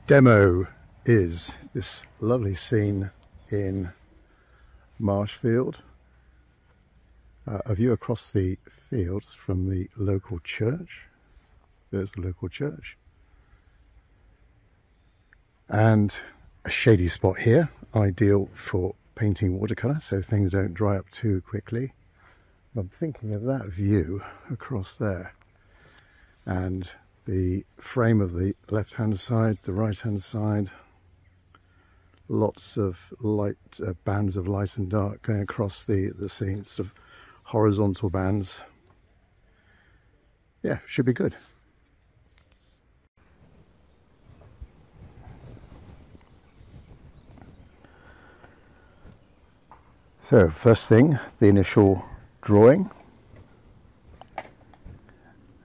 demo is this lovely scene in Marshfield. A view across the fields from the local church. There's the local church. And a shady spot here, ideal for painting watercolor so things don't dry up too quickly. I'm thinking of that view across there. And the frame of the left-hand side, the right-hand side, lots of light, bands of light and dark going across the scene, sort of horizontal bands. Yeah, should be good. So first thing, the initial drawing,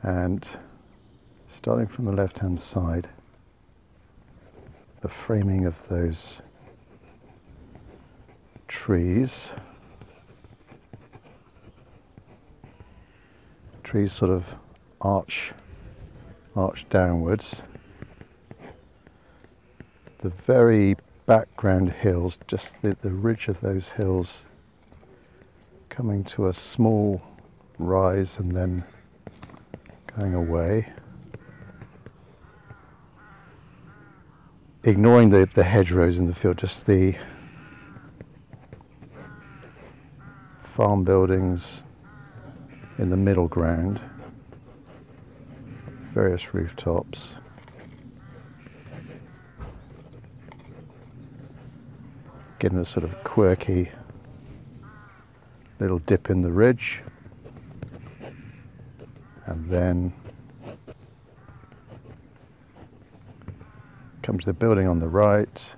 and starting from the left hand side, the framing of those trees. Trees sort of arch downwards. The very background hills, just the ridge of those hills coming to a small rise and then going away. Ignoring the hedgerows in the field, just the farm buildings in the middle ground, various rooftops. Getting a sort of quirky little dip in the ridge, and then comes the building on the right,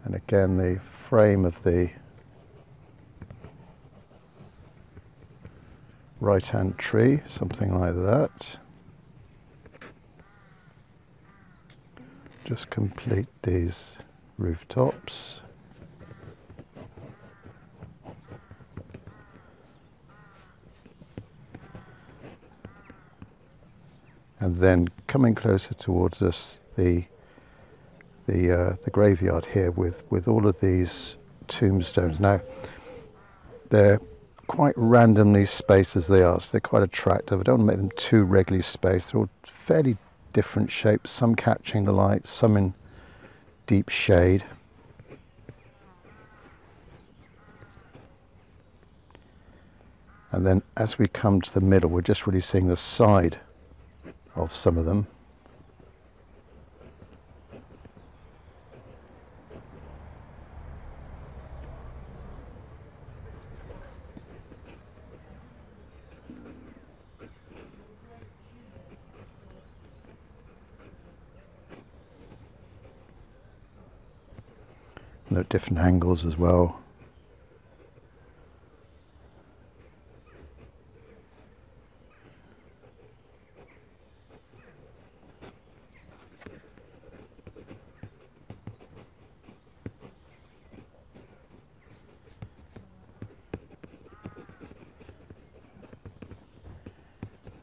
and again the frame of the right-hand tree, something like that. Just complete these rooftops. And then coming closer towards us, the graveyard here with all of these tombstones. Now, they're quite randomly spaced as they are, so they're quite attractive. I don't want to make them too regularly spaced. They're all fairly different shapes, some catching the light, some in deep shade. And then as we come to the middle, we're just really seeing the side of some of them. And they're at different angles as well.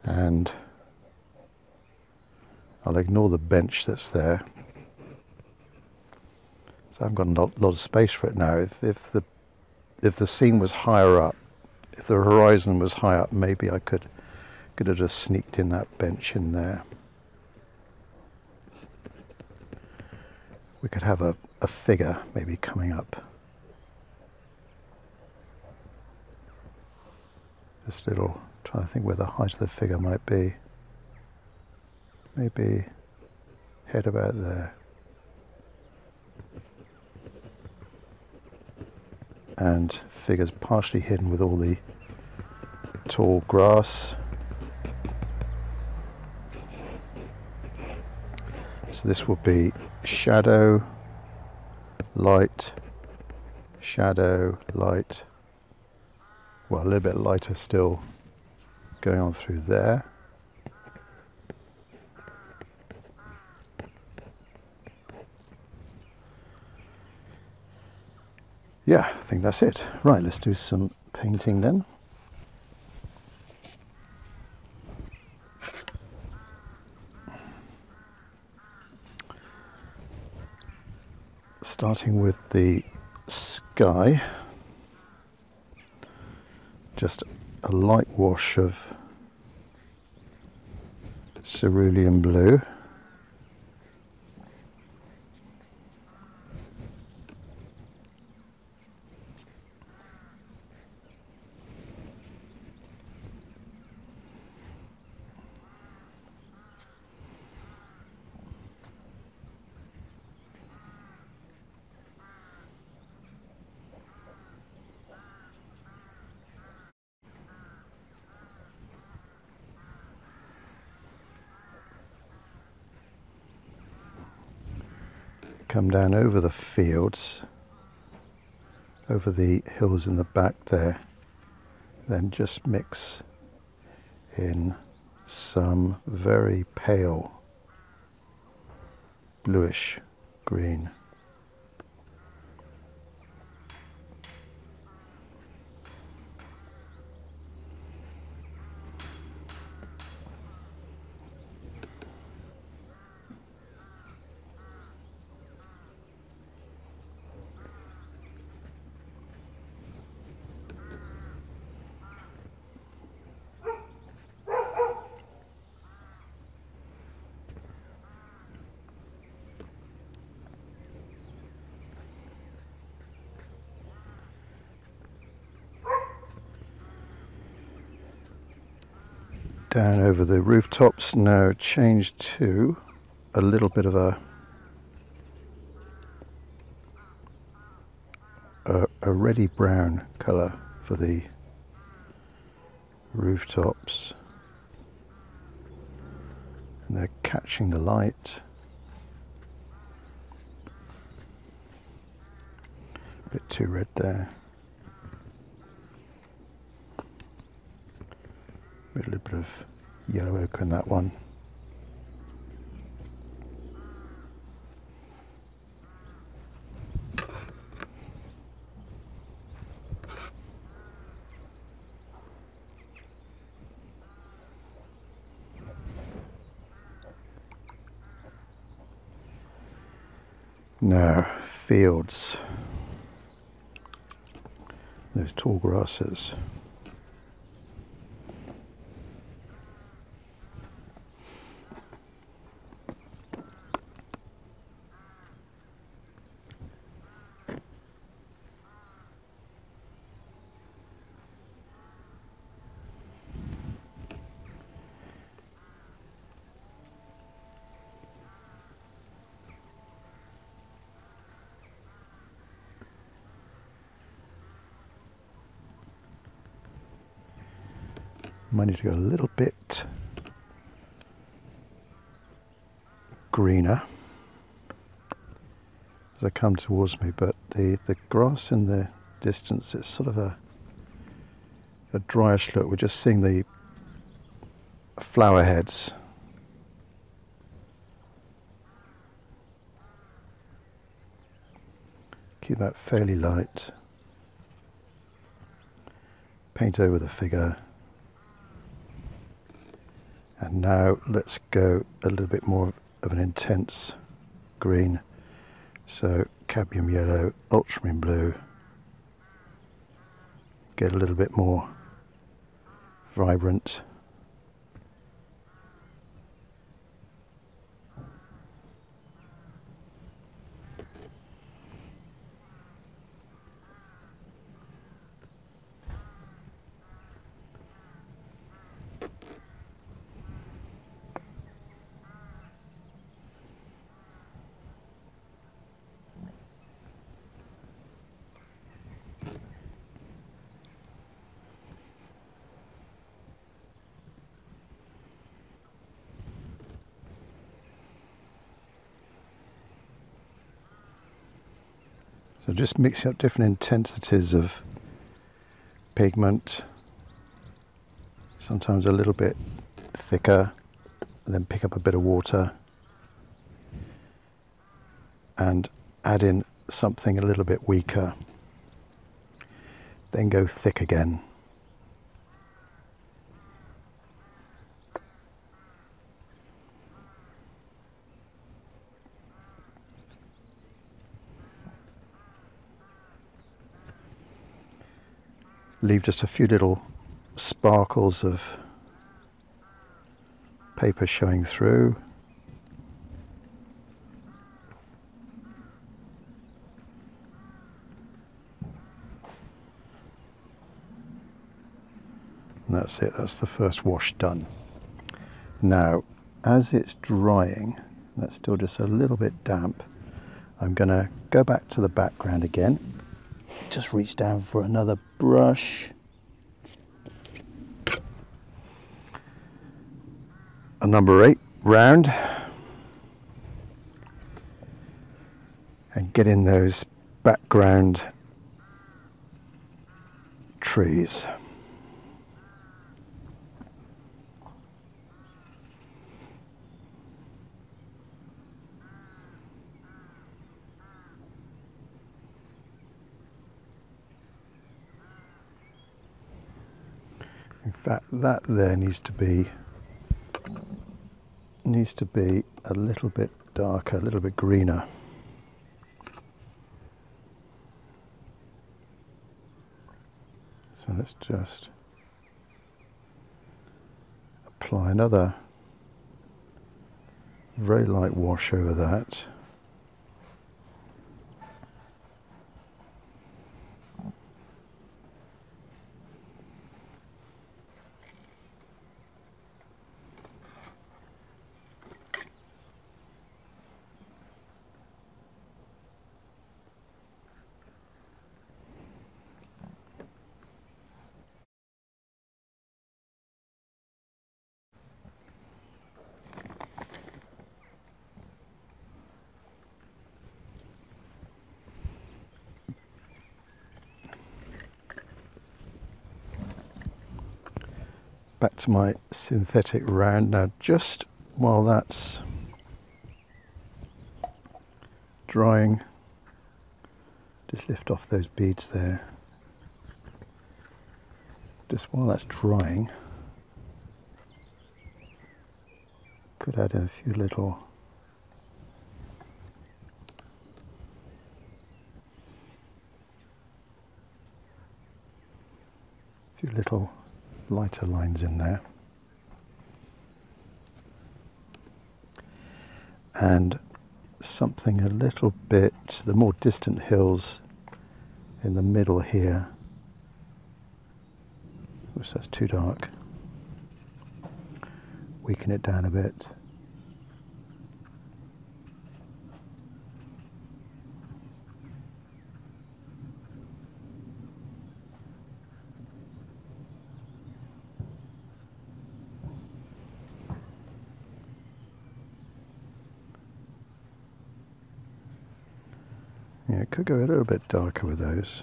And I'll ignore the bench that's there. So I've got a lot of space for it now. If the scene was higher up, if the horizon was high up, maybe I could have just sneaked in that bench in there. We could have a figure maybe coming up. Just a little, trying to think where the height of the figure might be. Maybe head about there. And figures partially hidden with all the tall grass. So this will be shadow, light, shadow, light. Well, a little bit lighter still going on through there. Yeah, I think that's it. Right, let's do some painting then. Starting with the sky, just a light wash of cerulean blue. Come down over the fields, over the hills in the back there, then just mix in some very pale bluish green. Down over the rooftops now, change to a little bit of a reddy brown colour for the rooftops, and they're catching the light. A bit too red there. A little bit of yellow ochre in that one. Now, fields. Those tall grasses. Might need to go a little bit greener as I come towards me, but the grass in the distance, it's sort of a dryish look. We're just seeing the flower heads. Keep that fairly light. Paint over the figure. And now let's go a little bit more of an intense green. So cadmium yellow, ultramarine blue. Get a little bit more vibrant. So just mixing up different intensities of pigment, sometimes a little bit thicker, and then pick up a bit of water and add in something a little bit weaker, then go thick again. leave just a few little sparkles of paper showing through. And that's it, that's the first wash done. Now, as it's drying, that's still just a little bit damp, I'm going to go back to the background again. Just reach down for another brush. A number 8 round. And get in those background trees. In fact, that there needs to be a little bit darker, a little bit greener. So let's just apply another very light wash over that. Back to my synthetic round. Now, just while that's drying, just lift off those beads there. Just while that's drying, could add in a few little lighter lines in there, and something a little bit, the more distant hills in the middle here. Oops, that's too dark. Weaken it down a bit. Yeah, it could go a little bit darker with those.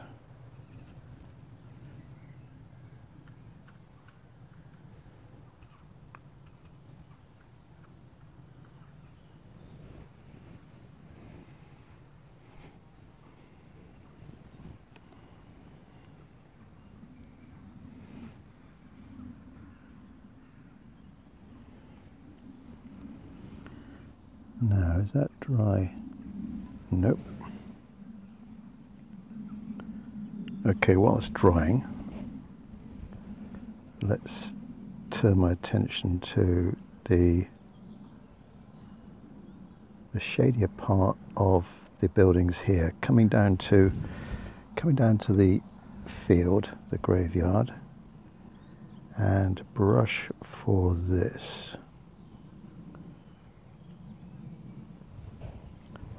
Now, is that dry? Nope. Okay, while it's drying, let's turn my attention to the shadier part of the buildings here, coming down to the field, the graveyard, and brush for this.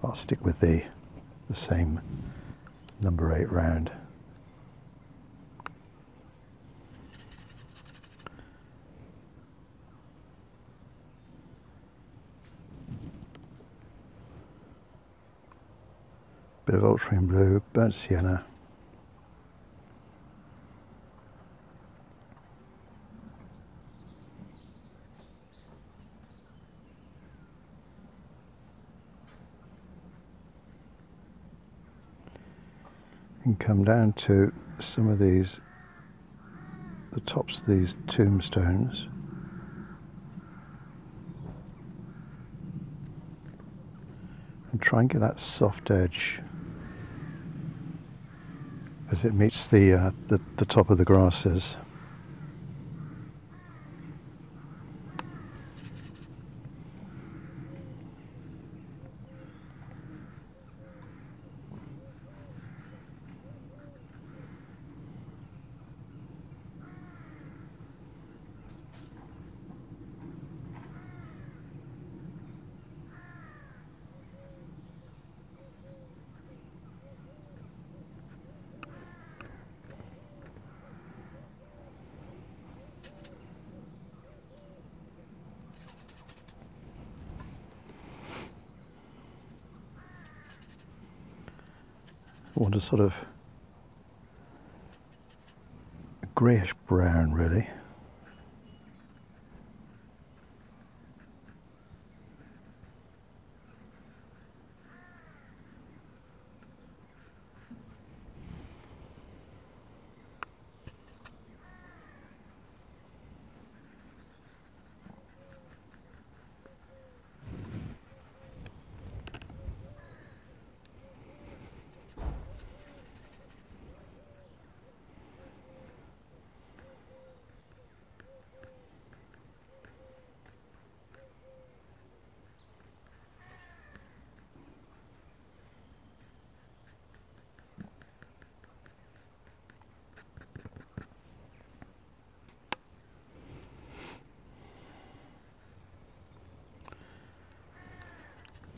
I'll stick with the same number 8 round. Bit of ultramarine blue, burnt sienna. And come down to some of these, the tops of these tombstones. And try and get that soft edge as it meets the top of the grasses. I want a sort of greyish brown, really.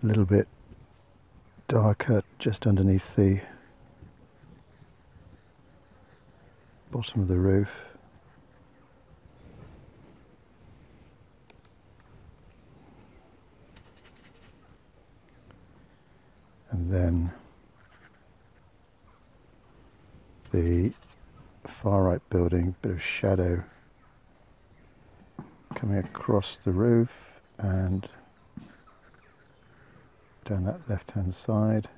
A little bit darker just underneath the bottom of the roof. And then the far right building, bit of shadow coming across the roof and down that left hand side.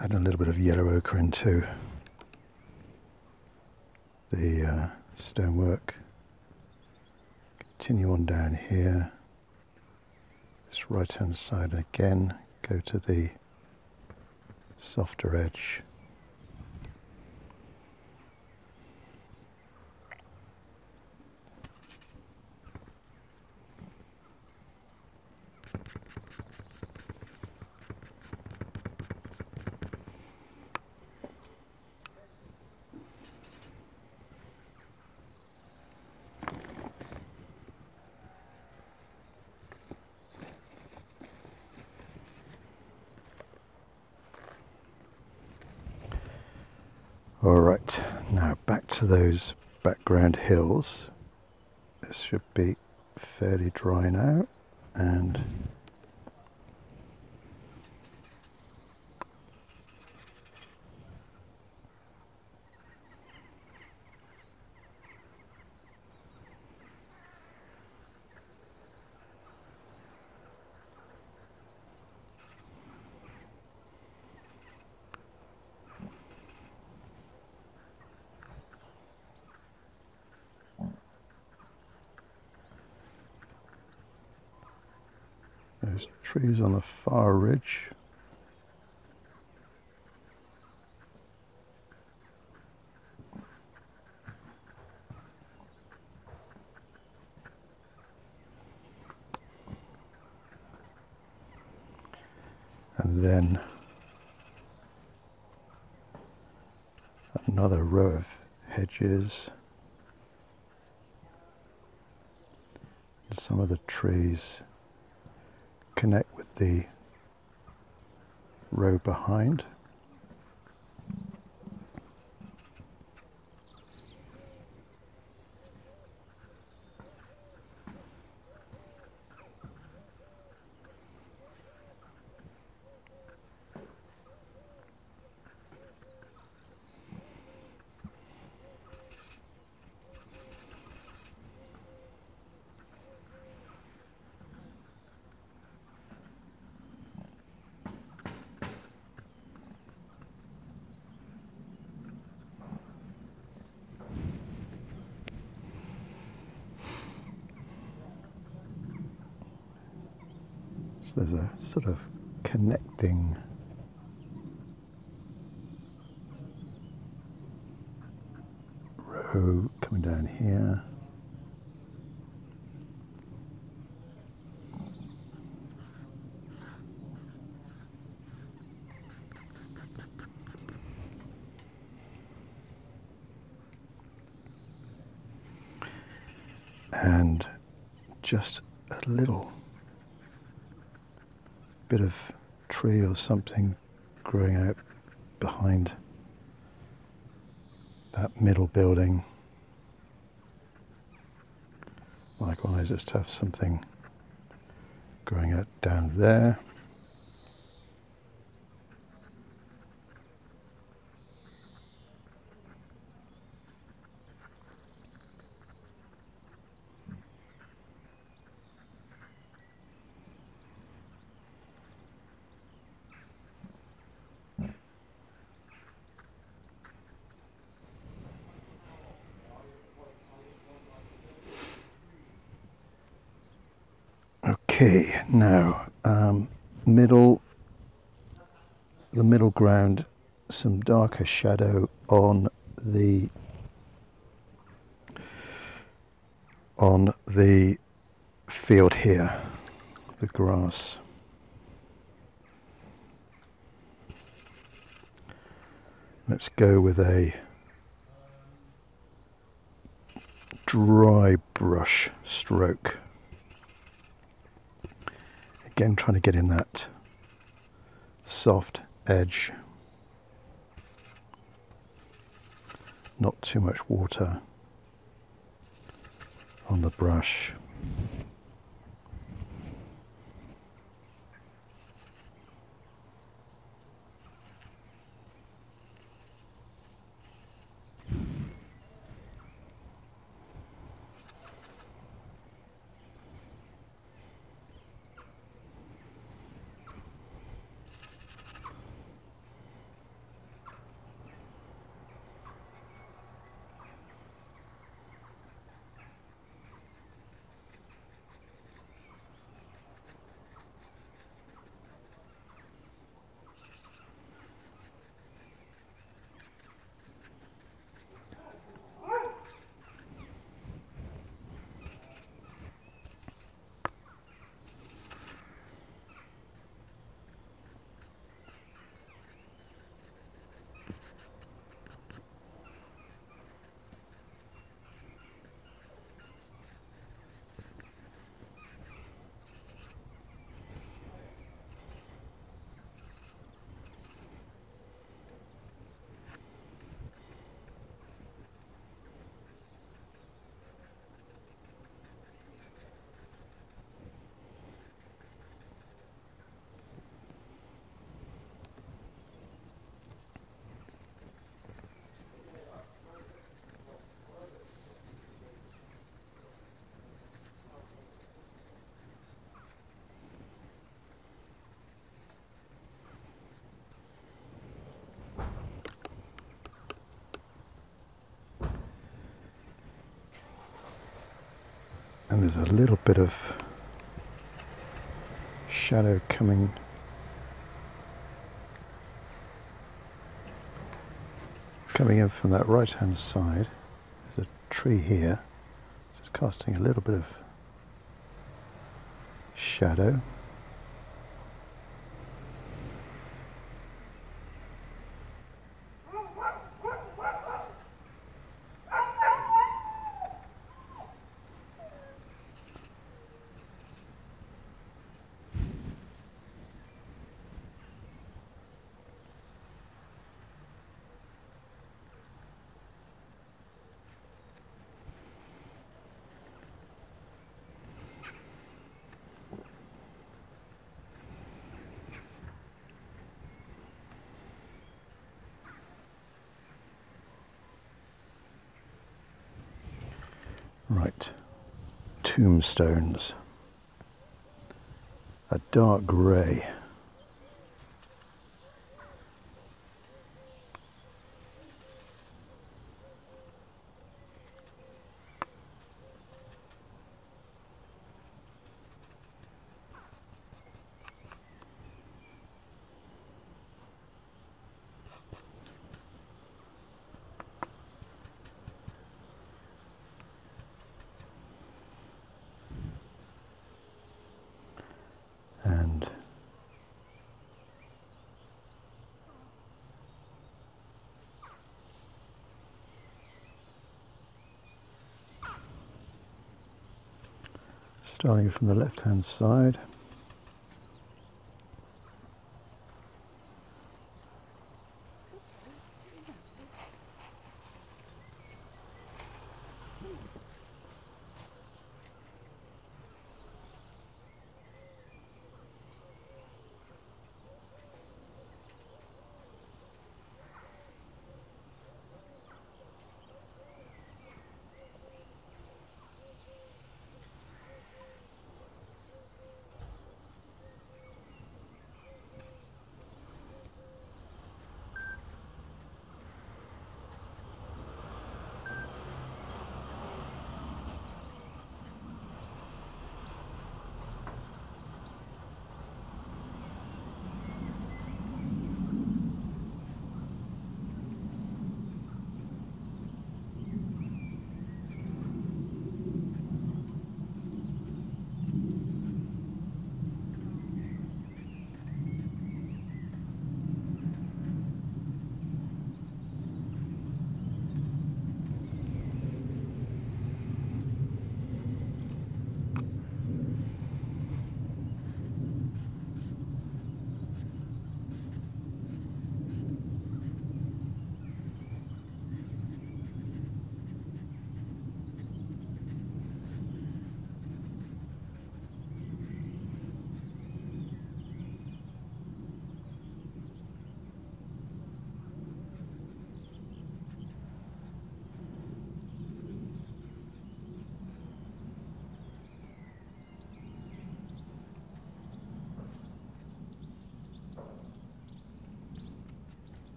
Add a little bit of yellow ochre into the stonework. Continue on down here. This right hand side again, go to the softer edge. Alright, now back to those background hills. This should be fairly dry now, and those trees on the far ridge. And then another row of hedges. Some of the trees connect with the row behind. So there's a sort of connecting row coming down here. And just a little bit of tree or something growing out behind that middle building. Likewise, just have something growing out down there. Okay, now the middle ground, some darker shadow on the field here, the grass. Let's go with a dry brush stroke. Again, trying to get in that soft edge. Not too much water on the brush. And there's a little bit of shadow coming in from that right hand side. There's a tree here, just casting a little bit of shadow. Right, tombstones, a dark grey. starting from the left hand side.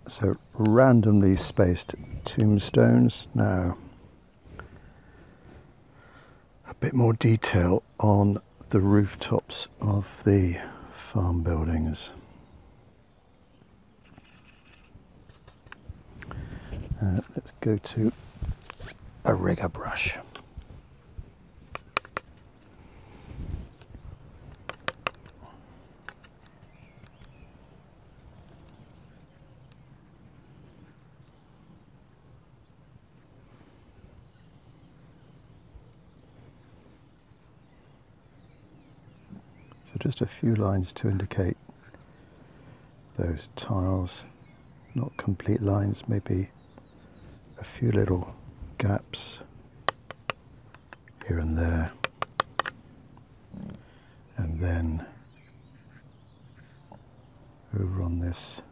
So randomly spaced tombstones. Now a bit more detail on the rooftops of the farm buildings. Let's go to a rigger brush. So just a few lines to indicate those tiles, not complete lines, maybe a few little gaps here and there, and then over on this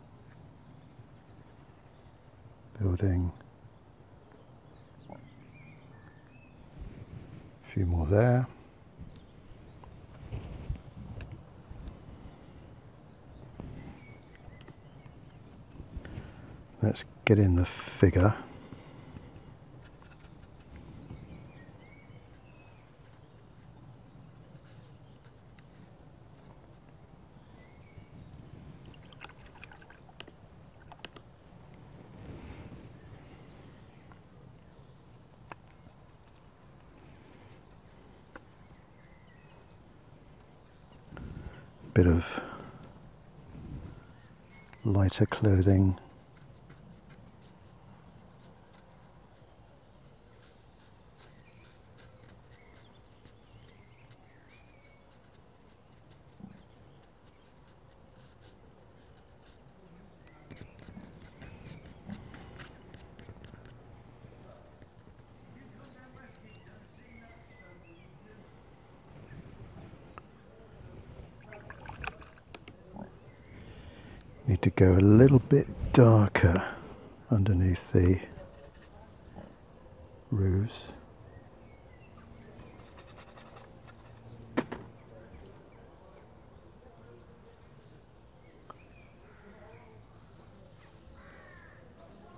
building, a few more there. Let's get in the figure. Bit of lighter clothing. Need to go a little bit darker underneath the roofs.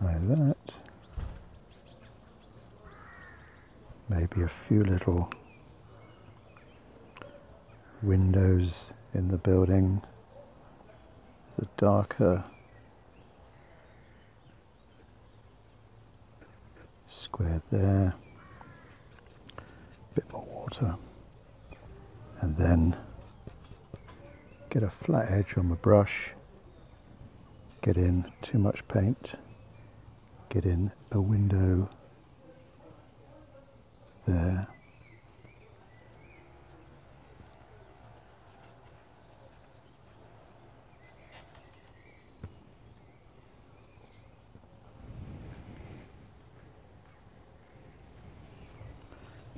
Like that. Maybe a few little windows in the building. The darker square there, a bit more water, and then get a flat edge on my brush, get in too much paint, get in a window there,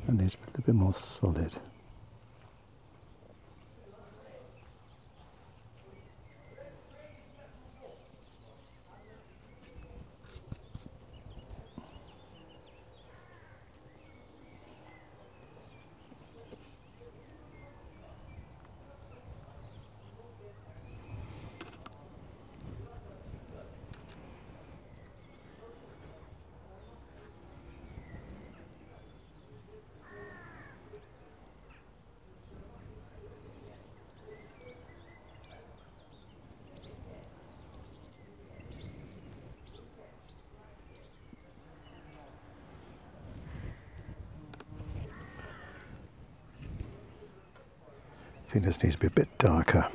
and needs to be a little bit more solid. I think this needs to be a bit darker.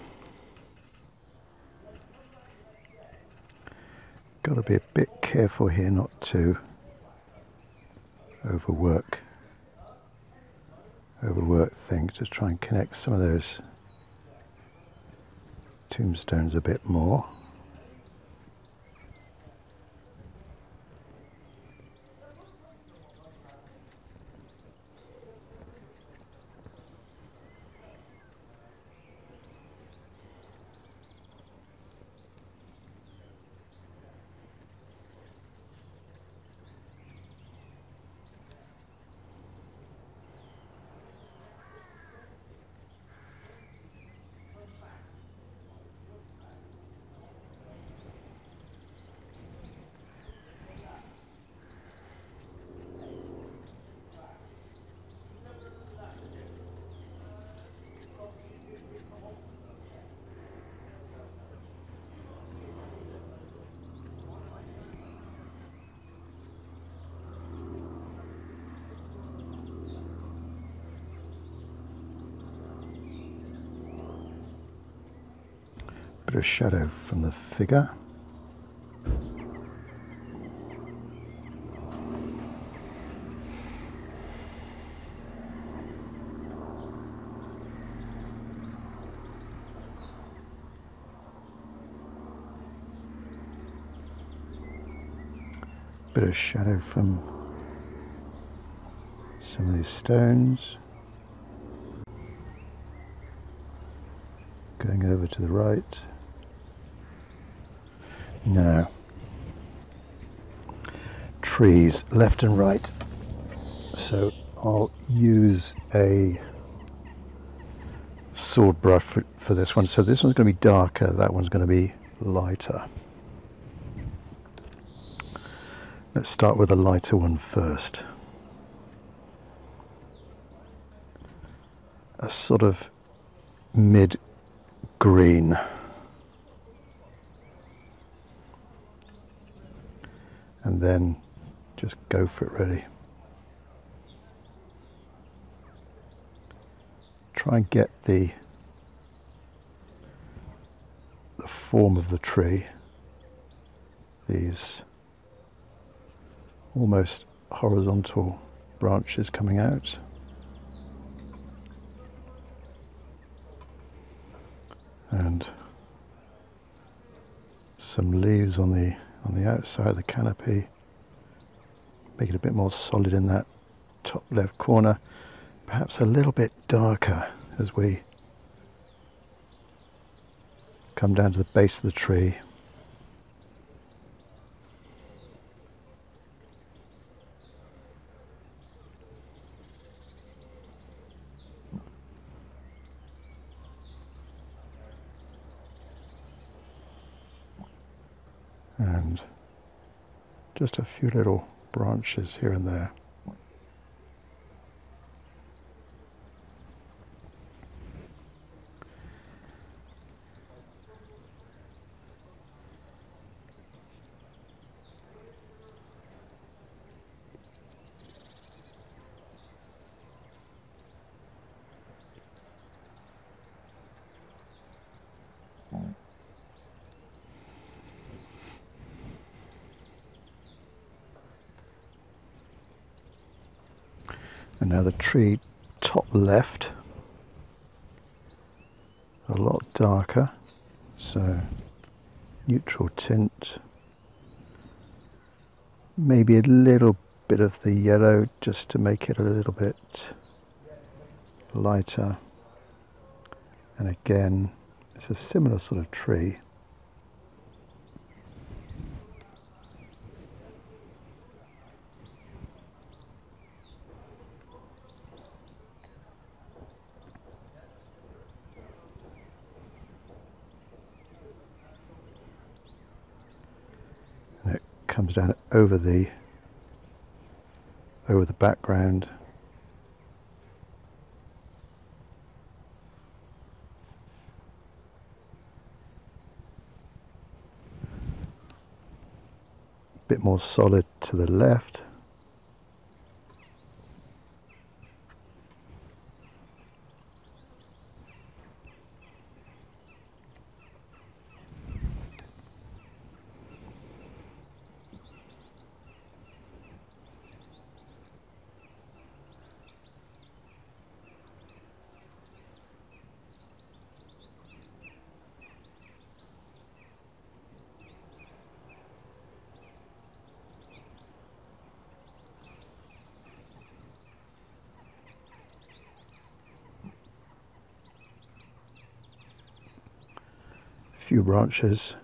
Got to be a bit careful here not to overwork things. Just try and connect some of those tombstones a bit more. Bit of shadow from the figure. Bit of shadow from some of these stones. Going over to the right. Now, trees left and right. So I'll use a sword brush for this one. So this one's going to be darker, that one's going to be lighter. Let's start with a lighter one first. A sort of mid-green. And then just go for it really. Try and get the form of the tree. These almost horizontal branches coming out. And some leaves on the outside of the canopy. Make it a bit more solid in that top left corner. Perhaps a little bit darker as we come down to the base of the tree. And just a few little branches here and there. now the tree top left, a lot darker, so neutral tint, maybe a little bit of the yellow just to make it a little bit lighter. And again, it's a similar sort of tree. And it comes down over the background. Bit more solid to the left. Few branches.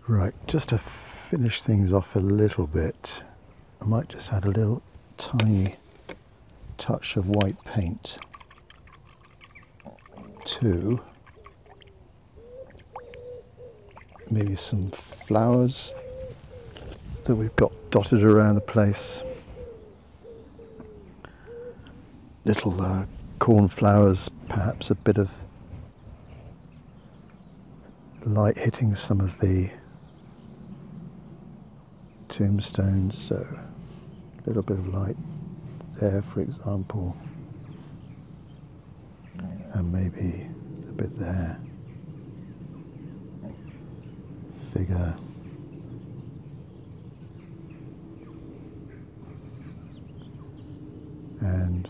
Right, just to finish things off a little bit, I might just add a little tiny touch of white paint to maybe some flowers that we've got dotted around the place. Little cornflowers, perhaps a bit of light hitting some of the tombstones, so a little bit of light there, for example, and maybe a bit there. Figure. And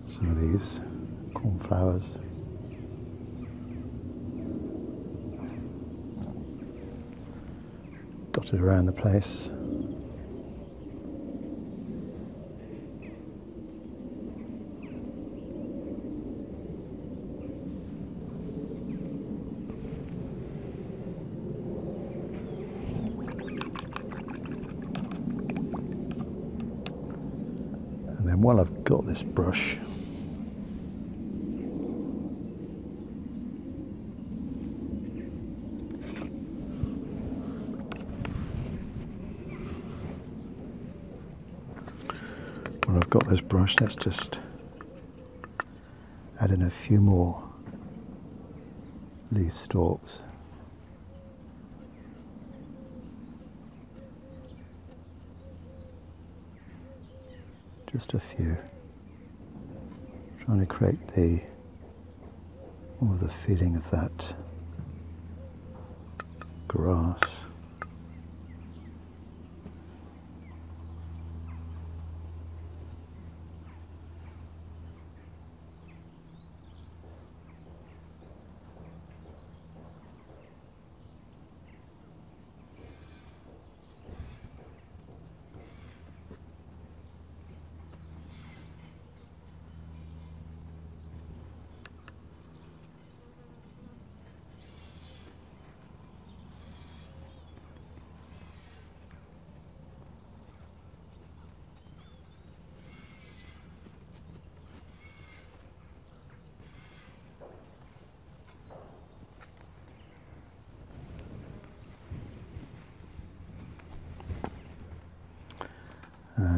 some of these cornflowers. Dotted around the place. And then while I've got this brush, let's just add in a few more leaf stalks. Just a few. Trying to create more of the feeling of that grass.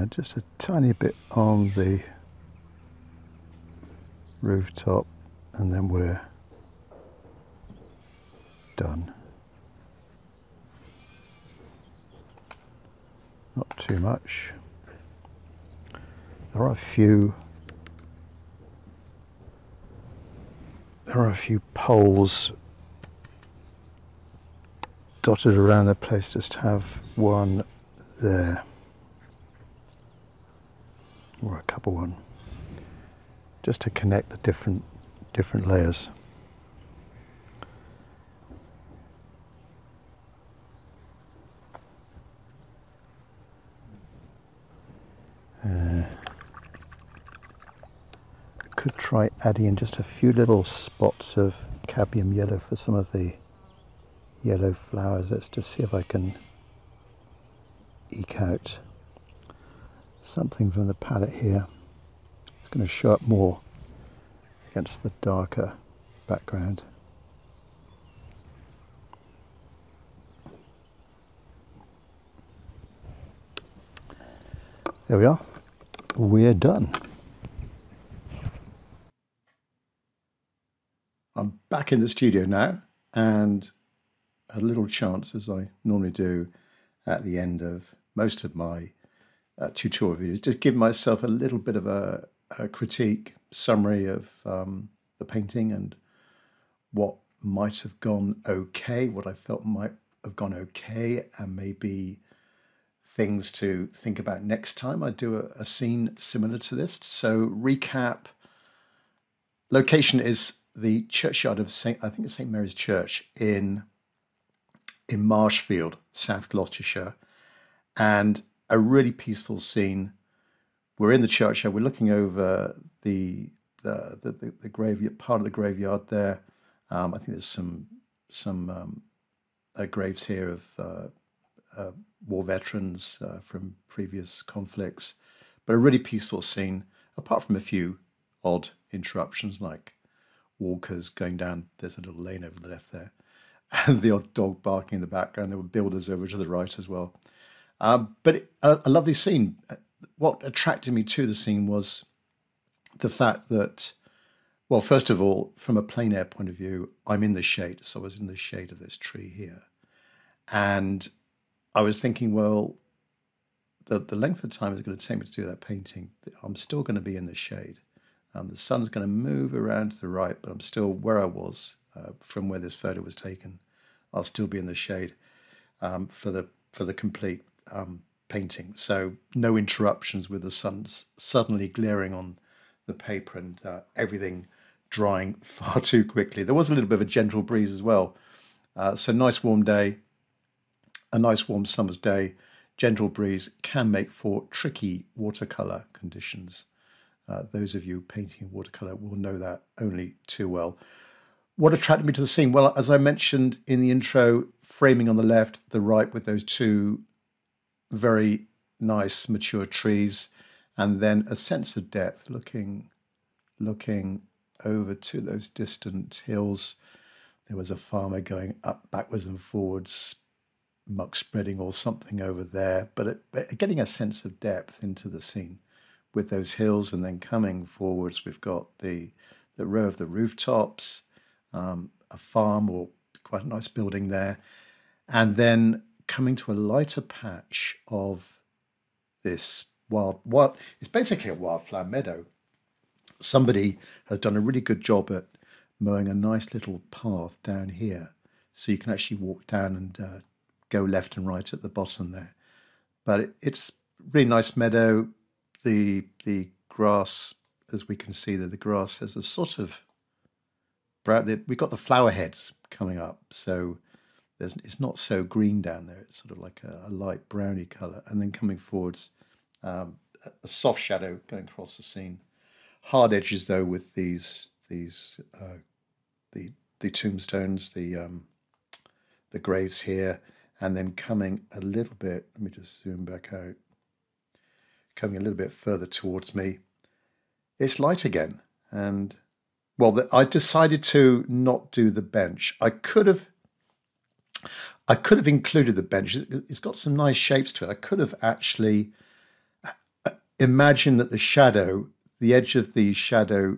just a tiny bit on the rooftop, and then we're done. Not too much. There are a few poles dotted around the place. Just have one there, or a couple one, just to connect the different layers. Could try adding in just a few little spots of cadmium yellow for some of the yellow flowers. Let's just see if I can eke out something from the palette here. It's going to show up more against the darker background. There we are. We're done. I'm back in the studio now, and a little chance, as I normally do at the end of most of my tutorial videos, just give myself a little bit of a critique, summary of the painting and what might have gone okay, what I felt might have gone okay, and maybe things to think about next time I do a scene similar to this. So recap, location is the churchyard of I think it's St Mary's Church in Marshfield, South Gloucestershire, and a really peaceful scene. We're in the churchyard. We're looking over the graveyard, part of the graveyard there. I think there's some graves here of war veterans from previous conflicts, but a really peaceful scene, apart from a few odd interruptions like walkers going down. There's a little lane over the left there, and the odd dog barking in the background. There were builders over to the right as well. But a lovely scene. What attracted me to the scene was the fact that, well, first of all, from a plein air point of view, I'm in the shade. So I was in the shade of this tree here. And I was thinking, well, the length of time it's going to take me to do that painting, I'm still going to be in the shade. The sun's going to move around to the right, but I'm still where I was from where this photo was taken. I'll still be in the shade for the complete painting. So no interruptions with the sun suddenly glaring on the paper and everything drying far too quickly. There was a little bit of a gentle breeze as well. So nice warm day, a nice warm summer's day. Gentle breeze can make for tricky watercolor conditions. Those of you painting watercolor will know that only too well. What attracted me to the scene? Well, as I mentioned in the intro, framing on the left, the right, with those two very nice mature trees, and then a sense of depth, looking over to those distant hills. There was a farmer going up, backwards and forwards, muck spreading or something over there, but getting a sense of depth into the scene with those hills. And then coming forwards, we've got the row of the rooftops, a farm or quite a nice building there, and then coming to a lighter patch of this it's basically a wildflower meadow. Somebody has done a really good job at mowing a nice little path down here, so you can actually walk down and go left and right at the bottom there. But it's really nice meadow. The grass, as we can see there, the grass has a sort of brown. We've got the flower heads coming up, so it's not so green down there. It's sort of like a light browny colour. And then coming forwards, a soft shadow going across the scene. Hard edges though with the tombstones, the graves here, and then coming a little bit. Let me just zoom back out. Coming a little bit further towards me, it's light again. And well, I decided to not do the bench. I could have included the bench. It's got some nice shapes to it. I could have actually imagine that the shadow, the edge of the shadow,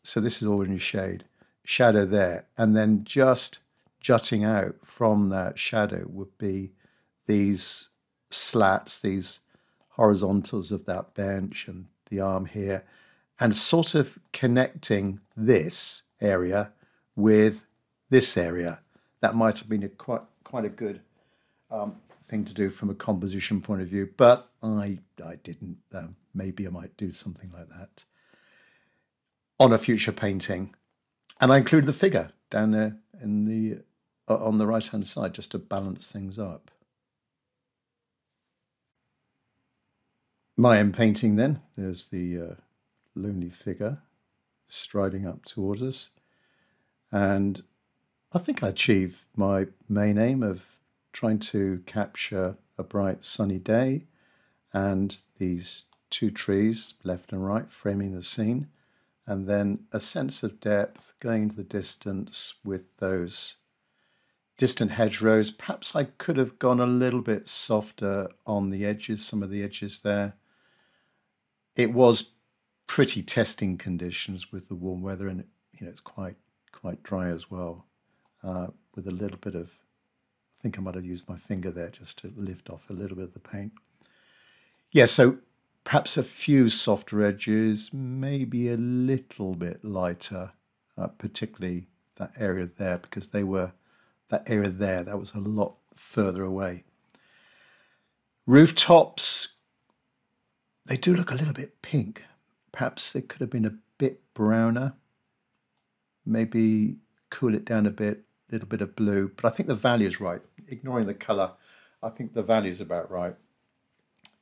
so this is orange shade, shadow there, and then just jutting out from that shadow would be these slats, these horizontals of that bench and the arm here, and sort of connecting this area with this area. That might have been quite a good thing to do from a composition point of view, but I didn't. Maybe I might do something like that on a future painting. And I included the figure down there in the on the right hand side just to balance things up. My own painting then, there's the lonely figure striding up towards us. And I think I achieved my main aim of trying to capture a bright sunny day and these two trees, left and right, framing the scene, and then a sense of depth going into the distance with those distant hedgerows. Perhaps I could have gone a little bit softer on the edges, some of the edges there. It was pretty testing conditions with the warm weather, and it's quite dry as well, with a little bit of, I think I might have used my finger there just to lift off a little bit of the paint. Yeah, so perhaps a few softer edges, maybe a little bit lighter, particularly that area there, because that area there, that was a lot further away. Rooftops, they do look a little bit pink. Perhaps they could have been a bit browner. Maybe cool it down a bit, a little bit of blue, but I think the value is right. Ignoring the colour, I think the value is about right.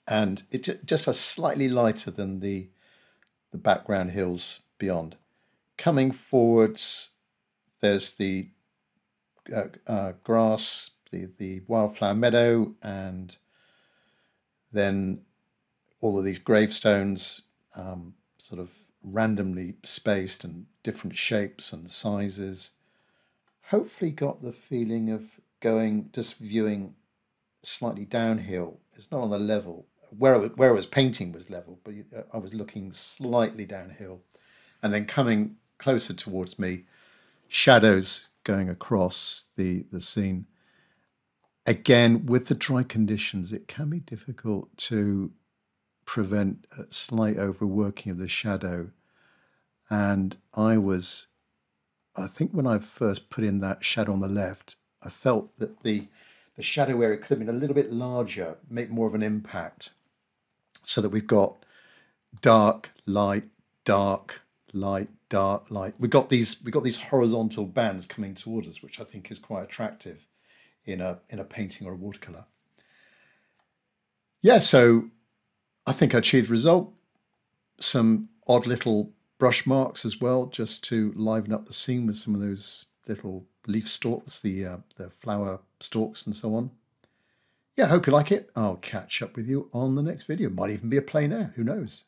And it's just a slightly lighter than the background hills beyond. Coming forwards, there's the grass, the Wildflower Meadow, and then all of these gravestones, sort of randomly spaced and different shapes and sizes. Hopefully got the feeling of just viewing slightly downhill. It's not on the level. Where I was painting was level, but I was looking slightly downhill. And then coming closer towards me, shadows going across the scene. Again, with the dry conditions, it can be difficult to prevent a slight overworking of the shadow. And I think when I first put in that shadow on the left, I felt that the shadow area could have been a little bit larger, make more of an impact, so that we've got dark, light, dark, light, dark, light. We've got these horizontal bands coming towards us, which I think is quite attractive in a painting or a watercolor. Yeah, so I think I achieved the result. Some odd little brush marks as well, just to liven up the scene with some of those little leaf stalks, the flower stalks and so on. Yeah, I hope you like it. I'll catch up with you on the next video. Might even be a plein air, who knows?